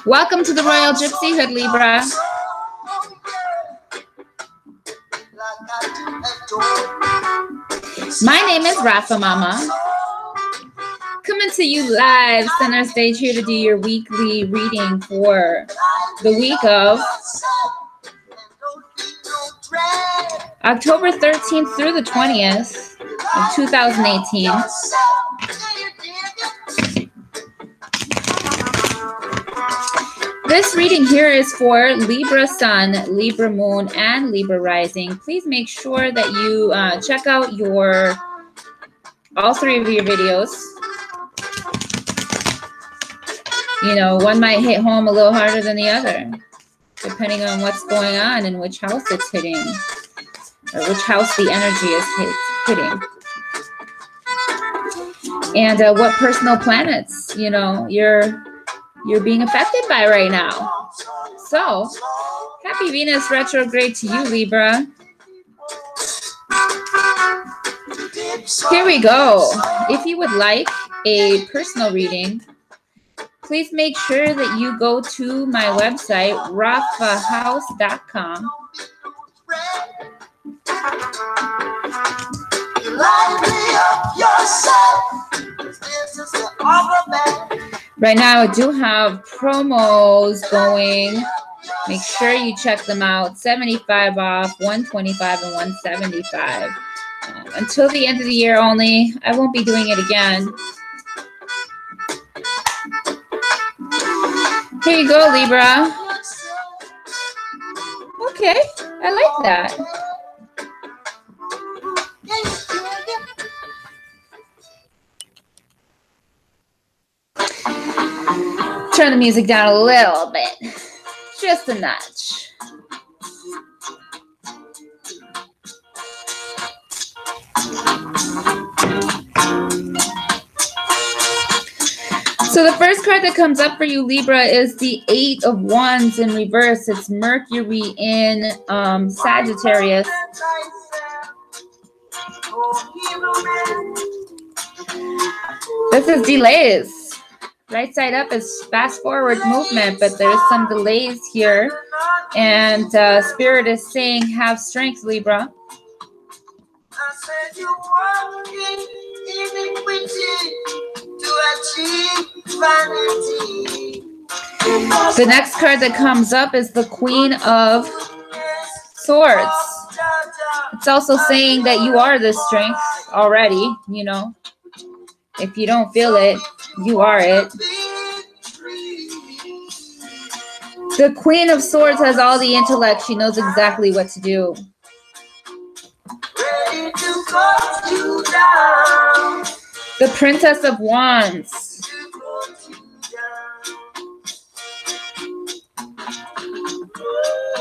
Welcome to the Royal Gypsyhood, Libra. My name is Rafa Mama. Coming to you live, center stage, here to do your weekly reading for the week of October 13th through the 20th of 2018. This reading here is for Libra Sun, Libra Moon, and Libra Rising. Please make sure that you check out all three of your videos. You know, one might hit home a little harder than the other, depending on what's going on and which house it's hitting, or which house the energy is hitting. And what personal planets, you know, you're being affected by right now. So, happy Venus retrograde to you, Libra. Here we go. If you would like a personal reading, please make sure that you go to my website, rafahouse.com. Right now, I do have promos going. Make sure you check them out. 75 off, 125 and 175. Until the end of the year only. I won't be doing it again. Here you go, Libra. Okay, I like that. Turn the music down a little bit, just a notch. So the first card that comes up for you, Libra, is the Eight of Wands in reverse. It's Mercury in Sagittarius. This is delays. Right side up is fast forward movement, but there's some delays here. And Spirit is saying, have strength, Libra. The next card that comes up is the Queen of Swords. It's also saying that you are this strength already, you know. If you don't feel it, you are it. The Queen of Swords has all the intellect. She knows exactly what to do. The Princess of Wands.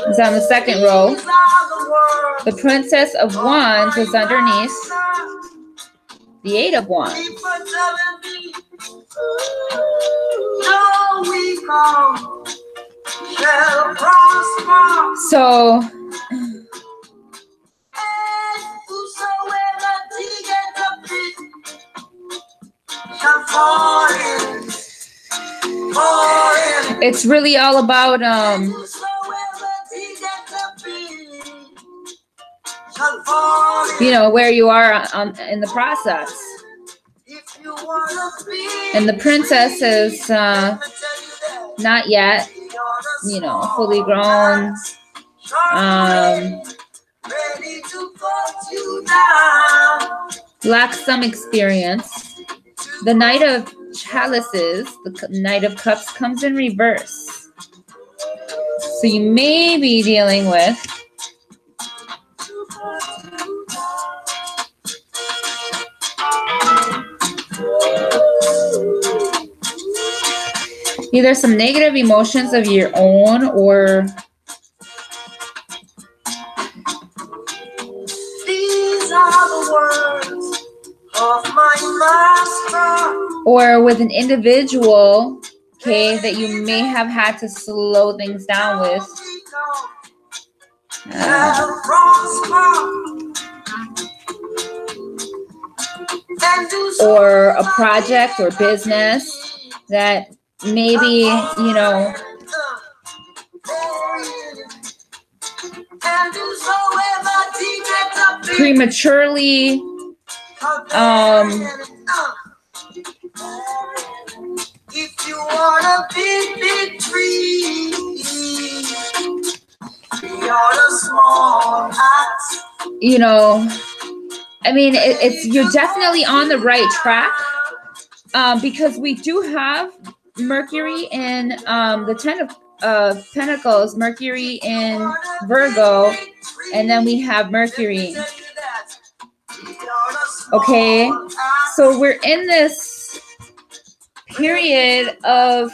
Is on the second row. The Princess of Wands is underneath the Eight of Wands. So, it's really all about you know, where you are in the process. And the princess is not yet, you know, fully grown. Lacks some experience. The Knight of Chalices, the Knight of Cups, comes in reverse. So you may be dealing with either some negative emotions of your own, or these are the words of my master, or with an individual, okay, that you may have had to slow things down with. Or a project or business that maybe, you know, prematurely if you want a big tree, you're a small axe. You know, I mean, you're definitely on the right track, because we do have Mercury in the Ten of Pentacles, Mercury in Virgo, and then we have Mercury. Okay, so we're in this period of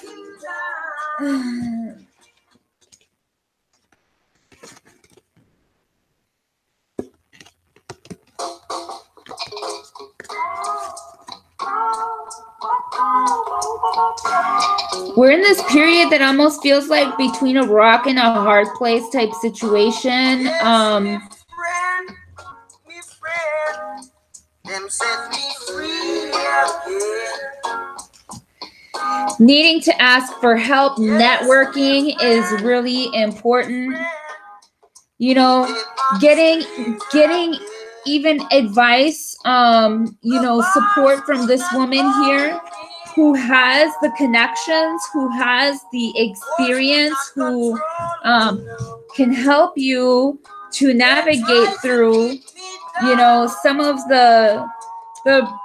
we're in this period that almost feels like between a rock and a hard place type situation. Needing to ask for help, networking is really important. You know, getting even advice, you know, support from this woman here who has the connections, who has the experience, who can help you to navigate through, you know, some of the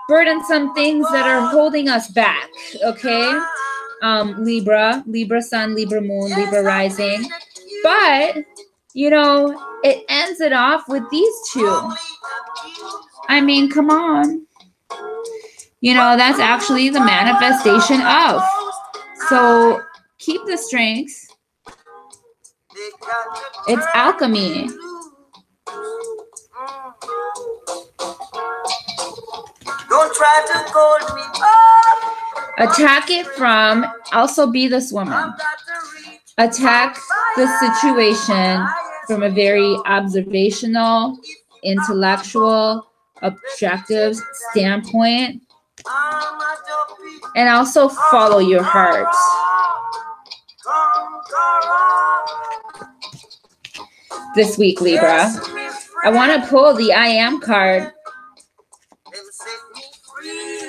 burdensome things that are holding us back. Okay, Libra sun, Libra moon, Libra rising. But you know, it ends it off with these two. I mean, come on. You know, that's actually the manifestation of. So keep the strength. It's alchemy. Don't try to hold me up. Attack it from, also be this woman. Attack the situation from a very observational, intellectual, objective standpoint. And also follow your heart. This week, Libra, I want to pull the I Am card.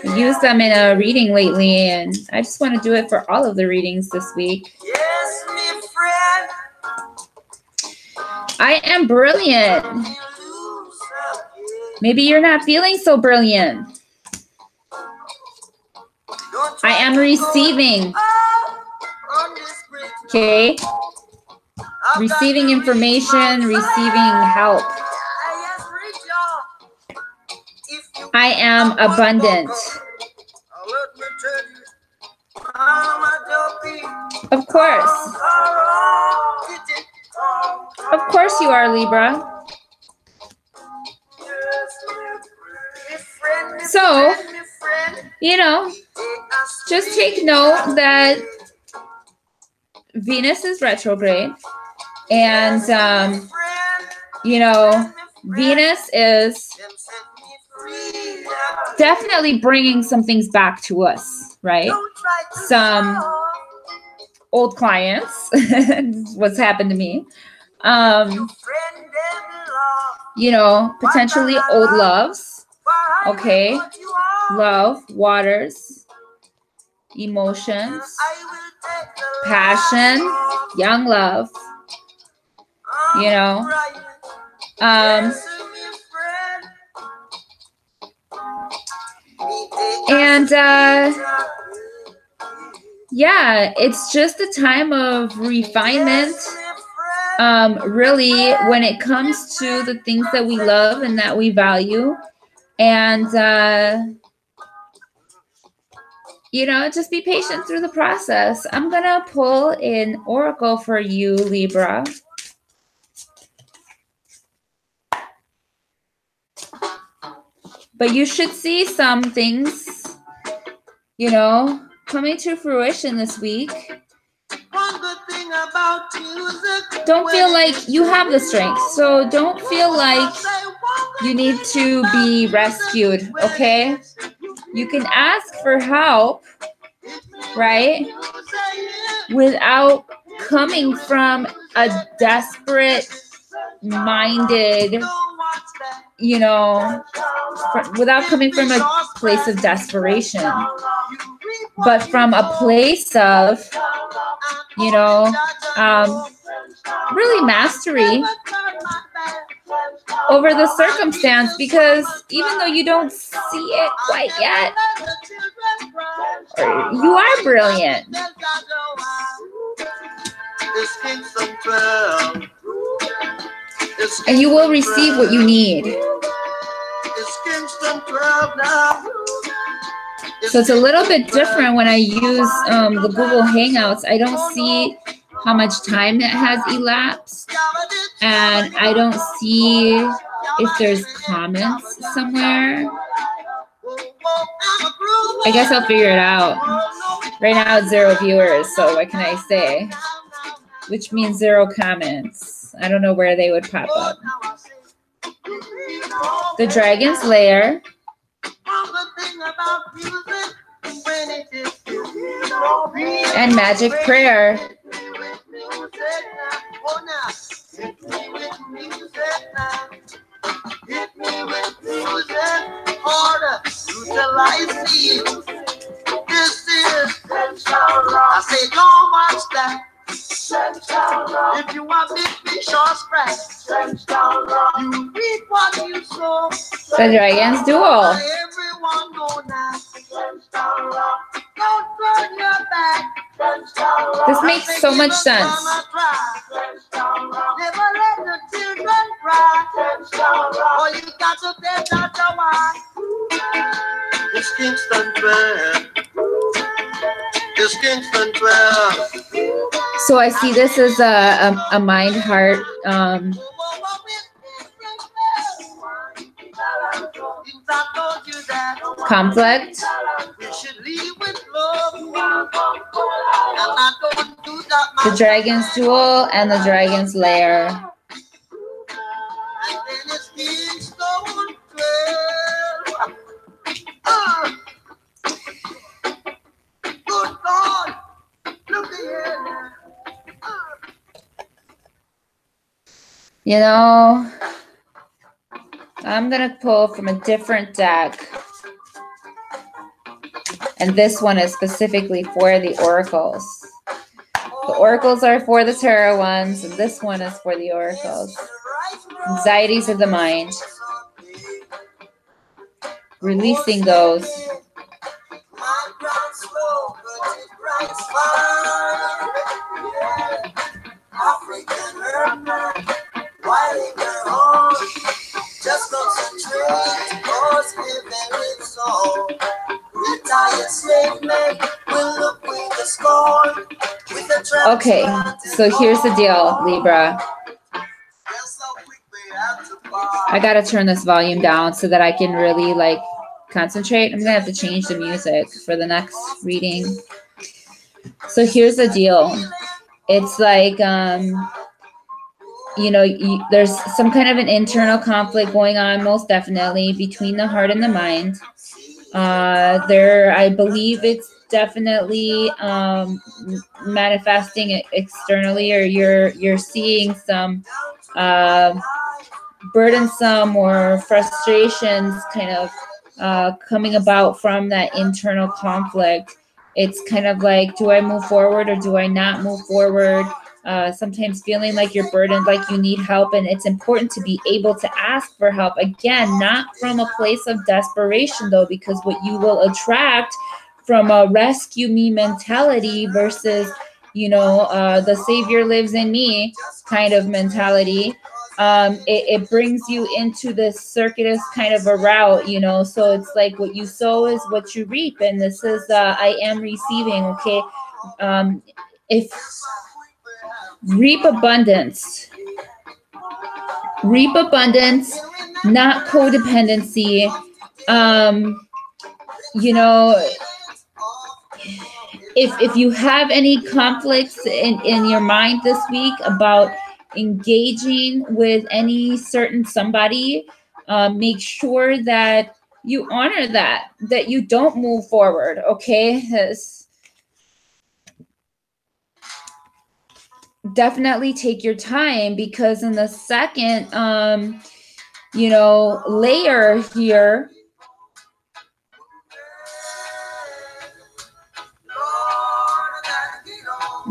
I used them in a reading lately, and I just want to do it for all of the readings this week. Yes, my friend. I am brilliant. Maybe you're not feeling so brilliant. I am receiving. Okay. Receiving information, receiving help. I am abundant. Of course. Of course you are, Libra. So, you know, just take note that Venus is retrograde. And, you know, Venus is definitely bringing some things back to us, right? Some old clients, what's happened to me. You know, potentially old loves. Okay. Love, waters, emotions, passion, young love. You know, and yeah, it's just a time of refinement, really, when it comes to the things that we love and that we value. And you know, just be patient through the process. I'm gonna pull an oracle for you, Libra. But you should see some things, you know, coming to fruition this week. Don't feel like you have the strength. So don't feel like you need to be rescued, okay? You can ask for help, right? Without coming from a desperate minded you know, without coming from a place of desperation, but from a place of, you know, really mastery over the circumstance, because even though you don't see it quite yet, you are brilliant. And you will receive what you need. So it's a little bit different when I use the Google Hangouts. I don't see how much time that has elapsed, and I don't see if there's comments somewhere. I guess I'll figure it out. Right now it's 0 viewers, so what can I say? Which means 0 comments. I don't know where they would pop up. The Dragon's Lair. And Magic Prayer. I say, don't watch that. If you want big fish or scratch, you reap what you sow. The Dragon's Duel. Everyone know that. Don't turn your back. This makes so much sense. Never let the children cry. All you got to take out your wife. It's Kingston 12. It's Kingston 12. So I see this as a mind-heart conflict. The Dragon's Duel and the Dragon's Lair. You know, I'm going to pull from a different deck. And this one is specifically for the oracles. The oracles are for the tarot ones, and this one is for the oracles. Anxieties of the mind. Releasing those. Just concentrate, cause living with soul. Retired slave men will look with the scorn. Okay, so here's the deal, Libra. I gotta turn this volume down so that I can really like concentrate. I'm gonna have to change the music for the next reading. So here's the deal. It's like, you know, there's some kind of an internal conflict going on, most definitely, between the heart and the mind. I believe it's definitely manifesting externally, or you're seeing some burdensome or frustrations kind of coming about from that internal conflict. It's kind of like, do I move forward or do I not move forward? Sometimes feeling like you're burdened, like you need help, and it's important to be able to ask for help. Again, not from a place of desperation, though, because what you will attract from a rescue me mentality versus, you know, the savior lives in me kind of mentality, it brings you into this circuitous kind of a route, you know. So it's like what you sow is what you reap, and this is I am receiving. Okay, if reap abundance, not codependency. You know, if you have any conflicts in your mind this week about engaging with any certain somebody, make sure that you honor that you don't move forward, okay? Definitely take your time, because in the second you know, layer here,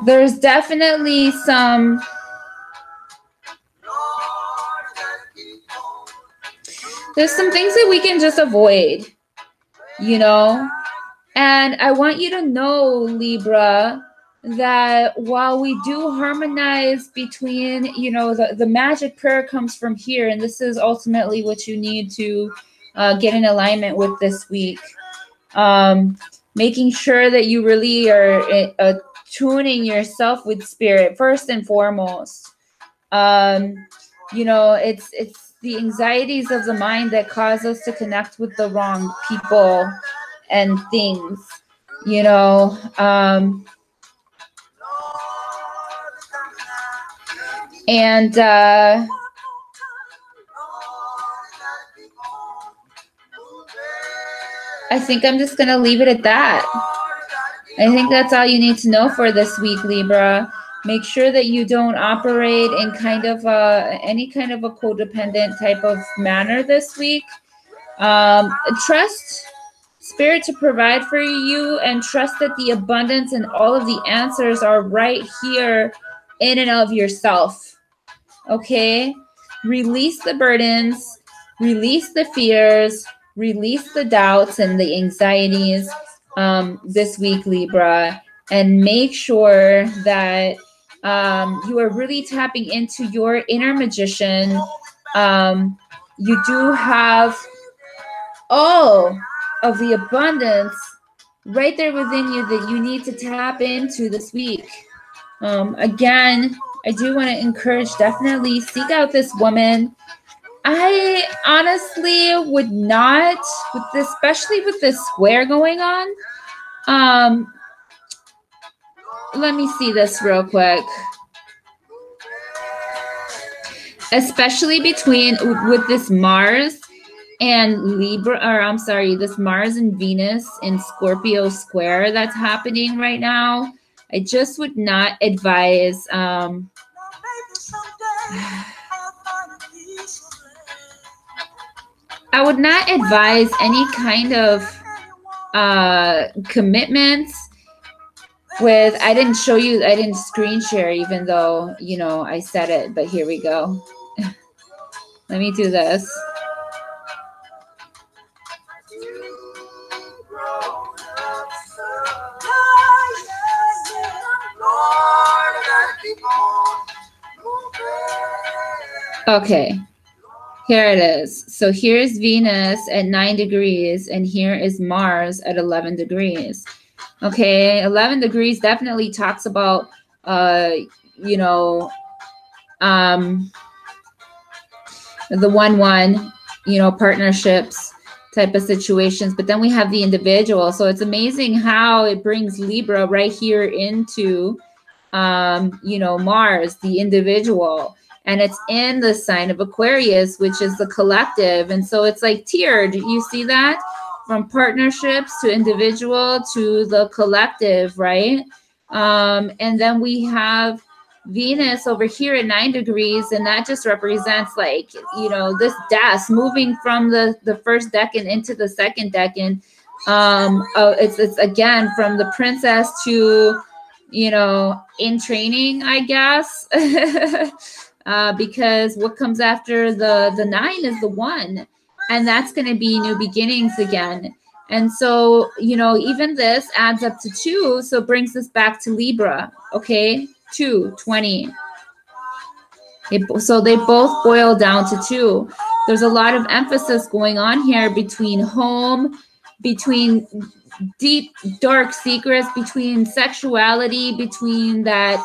there's definitely some things that we can just avoid, you know. And I want you to know, Libra, that while we do harmonize between, you know, the magic prayer comes from here, and this is ultimately what you need to get in alignment with this week. Making sure that you really are tuning yourself with spirit first and foremost. You know, it's the anxieties of the mind that cause us to connect with the wrong people and things, you know. And I think I'm just going to leave it at that. I think that's all you need to know for this week, Libra. Make sure that you don't operate in kind of any kind of a codependent type of manner this week. Trust Spirit to provide for you, and trust that the abundance and all of the answers are right here in and of yourself. Okay? Release the burdens, release the fears, release the doubts and the anxieties this week, Libra, and make sure that you are really tapping into your inner magician. You do have all of the abundance right there within you that you need to tap into this week. Again, I do want to encourage, definitely seek out this woman. I honestly would not, with this, especially with this square going on. Let me see this real quick. Especially between, with this Mars and Libra, or I'm sorry, this Mars and Venus in Scorpio square that's happening right now. I just would not advise, I would not advise any kind of commitments with, I didn't show you, I didn't screen share, even though, you know, I said it, but here we go. Let me do this. Okay, here it is. So here's Venus at 9 degrees, and here is Mars at 11 degrees. Okay, 11 degrees definitely talks about, you know, the 1-1, you know, partnerships type of situations. But then we have the individual. So it's amazing how it brings Libra right here into, you know, Mars, the individual. And it's in the sign of Aquarius, which is the collective. And so it's like tiered. You see that? From partnerships to individual to the collective, right? And then we have Venus over here at 9 degrees, and that just represents, like, you know, this desk moving from the first decan into the second decan. It's again from the princess to, you know, in training, I guess. Because what comes after the 9 is the 1, and that's going to be new beginnings again. And so, you know, even this adds up to 2, so it brings us back to Libra. Okay, 2, 20. So they both boil down to 2. There's a lot of emphasis going on here between home, between deep, dark secrets, between sexuality, between that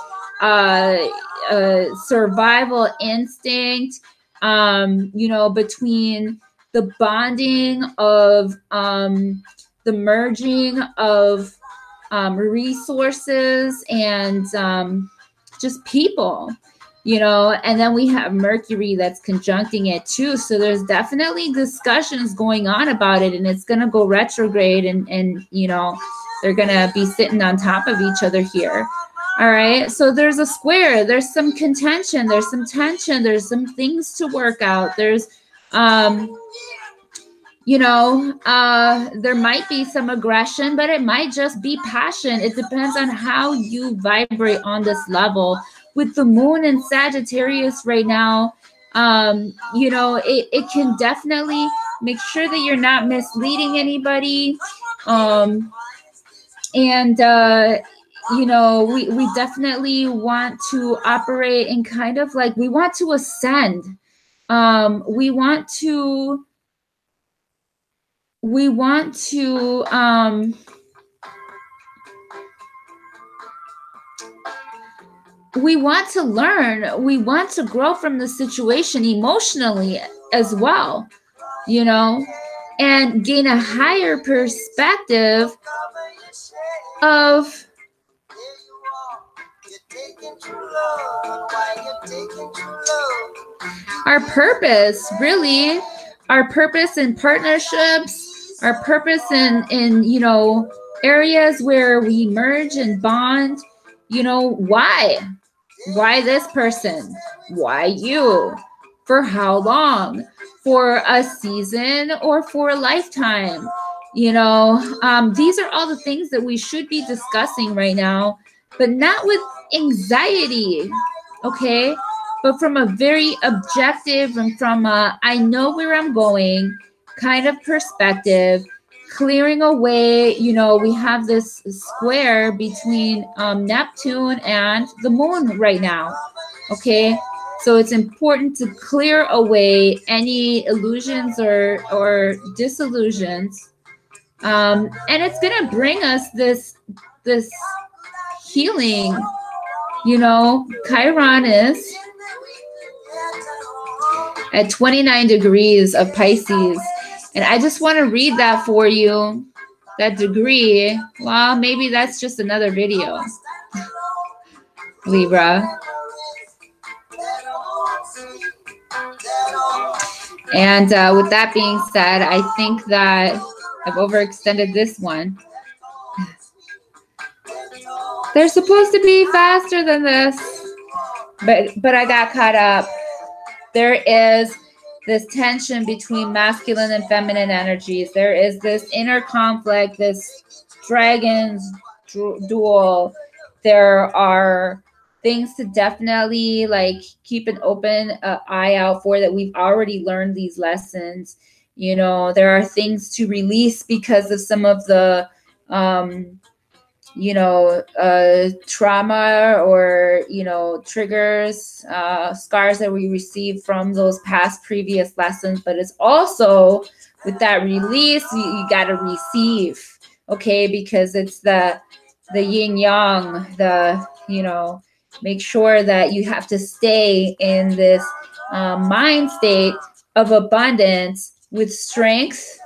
survival instinct, you know, between the bonding of the merging of resources and just people, you know. And then we have Mercury that's conjuncting it too. So there's definitely discussions going on about it, and it's going to go retrograde, and you know, they're going to be sitting on top of each other here. All right, so there's a square, there's some contention, there's some tension, there's some things to work out, there's You know, there might be some aggression, but it might just be passion. It depends on how you vibrate on this level. With the moon in Sagittarius right now, you know, it can definitely make sure that you're not misleading anybody. And you know, we definitely want to operate in kind of like, we want to ascend. We want to we want to learn. We want to grow from the situation emotionally as well, you know, and gain a higher perspective of our purpose, really, our purpose in partnerships, our purpose in you know, areas where we merge and bond. You know, why this person, why you, for how long, for a season or for a lifetime. You know, these are all the things that we should be discussing right now, but not with anxiety, okay, but from a very objective and from a I know where I'm going kind of perspective, clearing away. You know, we have this square between Neptune and the moon right now, okay? So it's important to clear away any illusions or disillusions. And it's going to bring us this healing. You know, Chiron is at 29 degrees of Pisces. And I just want to read that for you, that degree. Well, maybe that's just another video, Libra. And with that being said, I think that I've overextended this one. They're supposed to be faster than this, but I got caught up. There is this tension between masculine and feminine energies. There is this inner conflict, this dragon's duel. There are things to definitely like keep an open eye out for, that we've already learned these lessons. You know, there are things to release because of some of the you know, trauma or, you know, triggers, scars that we received from those past previous lessons. But it's also with that release, you got to receive, okay, because it's the yin yang, the, you know, make sure that you have to stay in this mind state of abundance with strength.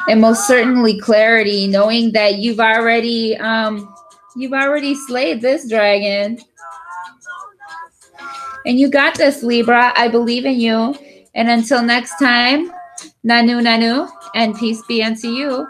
And most certainly clarity, knowing that you've already slayed this dragon. And you got this, Libra. I believe in you. And until next time, Nanu Nanu, and peace be unto you.